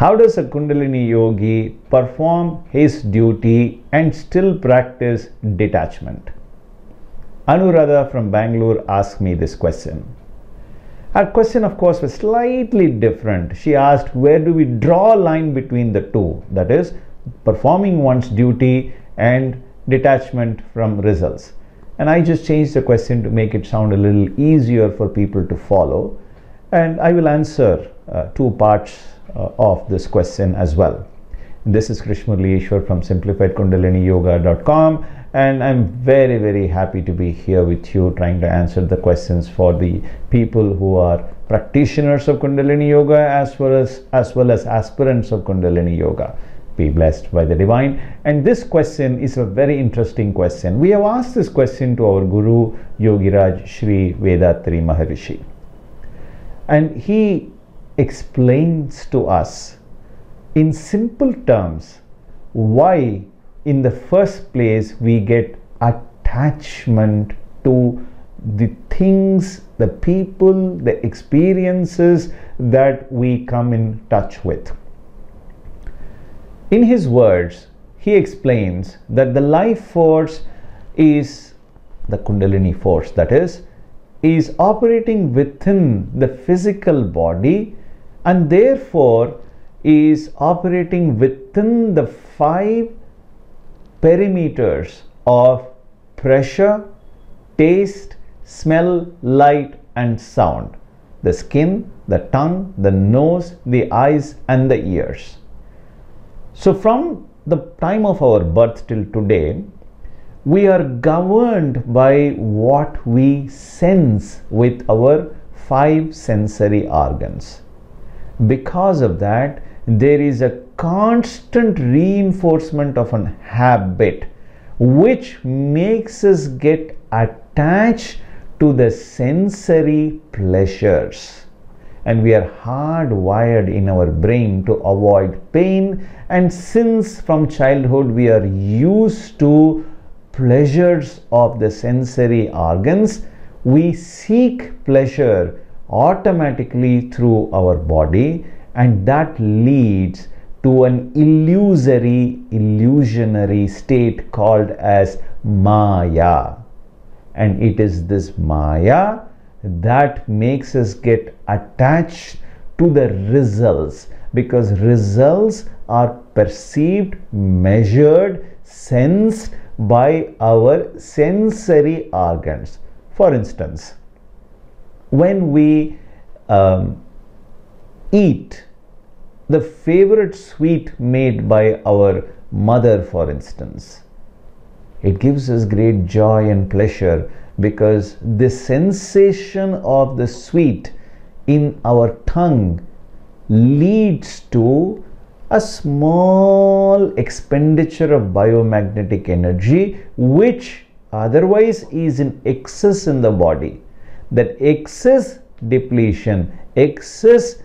How does a Kundalini yogi perform his duty and still practice detachment? Anuradha from Bangalore asked me this question. Her question, of course, was slightly different. She asked, where do we draw a line between the two? That is, performing one's duty and detachment from results. And I just changed the question to make it sound a little easier for people to follow. And I will answer two parts of this question as well. This is Krish Murli Ishwar from SimplifiedKundaliniYoga.com, and I'm very, very happy to be here with you trying to answer the questions for the people who are practitioners of Kundalini Yoga as well as aspirants of Kundalini Yoga. Be blessed by the divine. And this question is a very interesting question. We have asked this question to our Guru Yogiraj Sri Vethathiri Maharishi, and he explains to us in simple terms why in the first place we get attachment to the things, the people, the experiences that we come in touch with. In his words, he explains that the life force is the Kundalini force, that is operating within the physical body and therefore is operating within the 5 perimeters of pressure, taste, smell, light and sound. The skin, the tongue, the nose, the eyes and the ears. So from the time of our birth till today, we are governed by what we sense with our 5 sensory organs. Because of that, there is a constant reinforcement of an habit which makes us get attached to the sensory pleasures. And we are hardwired in our brain to avoid pain, and since from childhood we are used to pleasures of the sensory organs, we seek pleasure automatically through our body, and that leads to an illusionary state called as Maya. And it is this Maya that makes us get attached to the results, because results are perceived, measured, sensed by our sensory organs. For instance, when we eat the favorite sweet made by our mother, for instance, it gives us great joy and pleasure because the sensation of the sweet in our tongue leads to a small expenditure of biomagnetic energy which otherwise is in excess in the body. That excess depletion, excess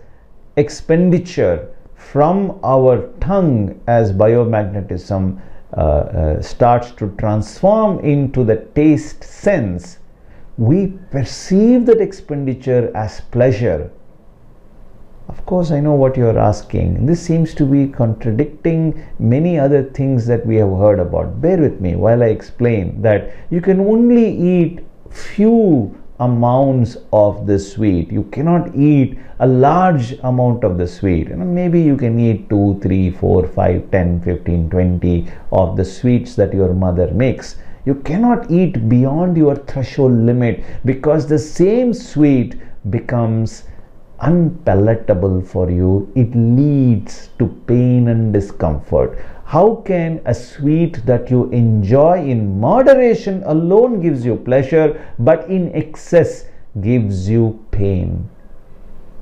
expenditure from our tongue as biomagnetism starts to transform into the taste sense, we perceive that expenditure as pleasure. Of course, I know what you are asking. This seems to be contradicting many other things that we have heard about. Bear with me while I explain that you can only eat few amounts of the sweet. You cannot eat a large amount of the sweet. Maybe you can eat 2, 3, 4, 5, 10, 15, 20 of the sweets that your mother makes. You cannot eat beyond your threshold limit because the same sweet becomes unpalatable for you. It leads to pain and discomfort. How can a sweet that you enjoy in moderation alone gives you pleasure, but in excess gives you pain?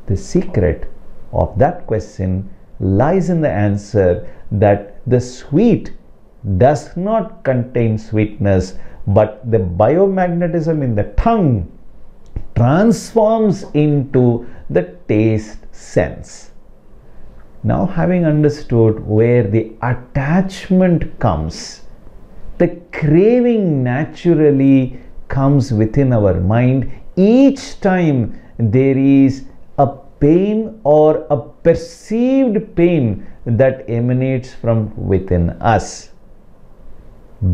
The secret of that question lies in the answer that the sweet does not contain sweetness, but the biomagnetism in the tongue transforms into the taste sense. Now, having understood where the attachment comes, the craving naturally comes within our mind each time there is a pain or a perceived pain that emanates from within us.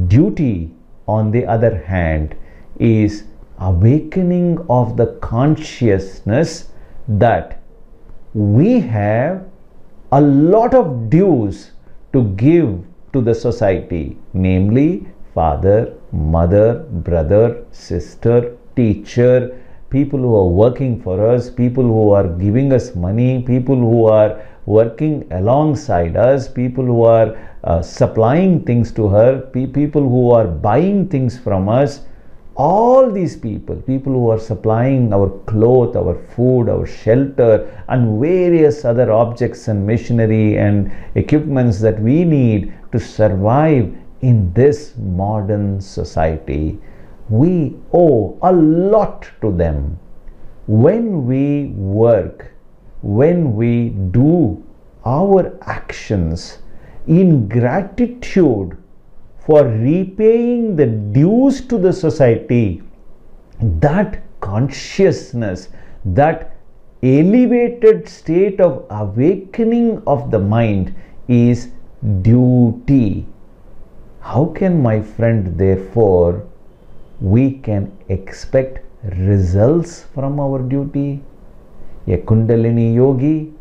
Duty, on the other hand, is awakening of the consciousness that we have a lot of dues to give to the society, namely father, mother, brother, sister, teacher, people who are working for us, people who are giving us money, people who are working alongside us, people who are supplying things to her, people who are buying things from us. All these people who are supplying our clothes, our food, our shelter, and various other objects and machinery and equipments that we need to survive in this modern society, we owe a lot to them. When we work, when we do our actions in gratitude for repaying the dues to the society, that consciousness, that elevated state of awakening of the mind is duty. How can, my friend, therefore, we can expect results from our duty? A Kundalini yogi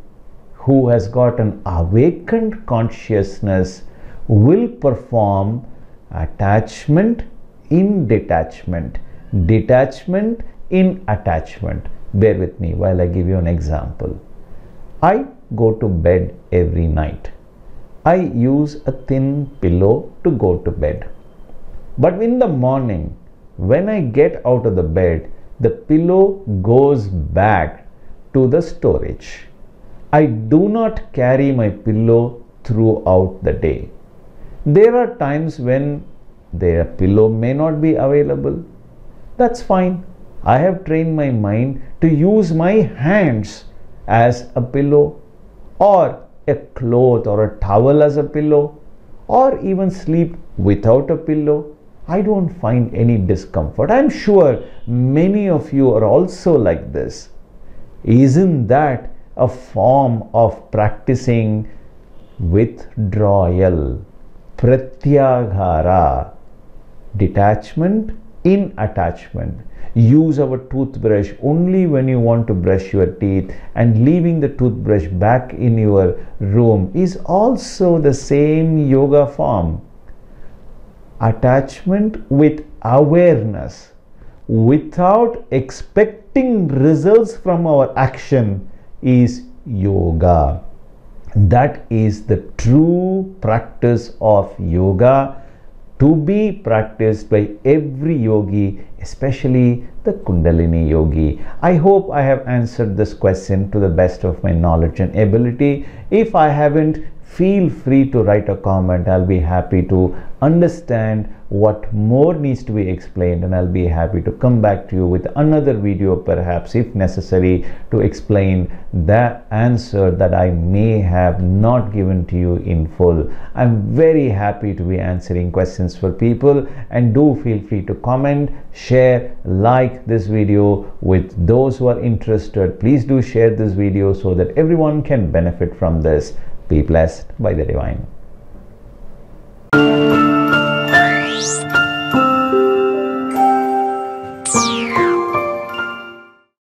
who has got an awakened consciousness will perform attachment in detachment, detachment in attachment. Bear with me while I give you an example. I go to bed every night. I use a thin pillow to go to bed. But in the morning, when I get out of the bed, the pillow goes back to the storage. I do not carry my pillow throughout the day. There are times when their pillow may not be available. That's fine. I have trained my mind to use my hands as a pillow, or a cloth or a towel as a pillow, or even sleep without a pillow. I don't find any discomfort. I'm sure many of you are also like this. Isn't that a form of practicing withdrawal? Pratyaghara, detachment in attachment. Use our toothbrush only when you want to brush your teeth, and leaving the toothbrush back in your room is also the same yoga form. Attachment with awareness without expecting results from our action is yoga. That is the true practice of yoga, to be practiced by every yogi, especially the Kundalini yogi. I hope I have answered this question to the best of my knowledge and ability. If I haven't, feel free to write a comment. I'll be happy to understand what more needs to be explained, and I'll be happy to come back to you with another video, perhaps if necessary, to explain the answer that I may have not given to you in full. I'm very happy to be answering questions for people, and do feel free to comment, share, like this video with those who are interested. Please do share this video so that everyone can benefit from this. Be blessed by the divine.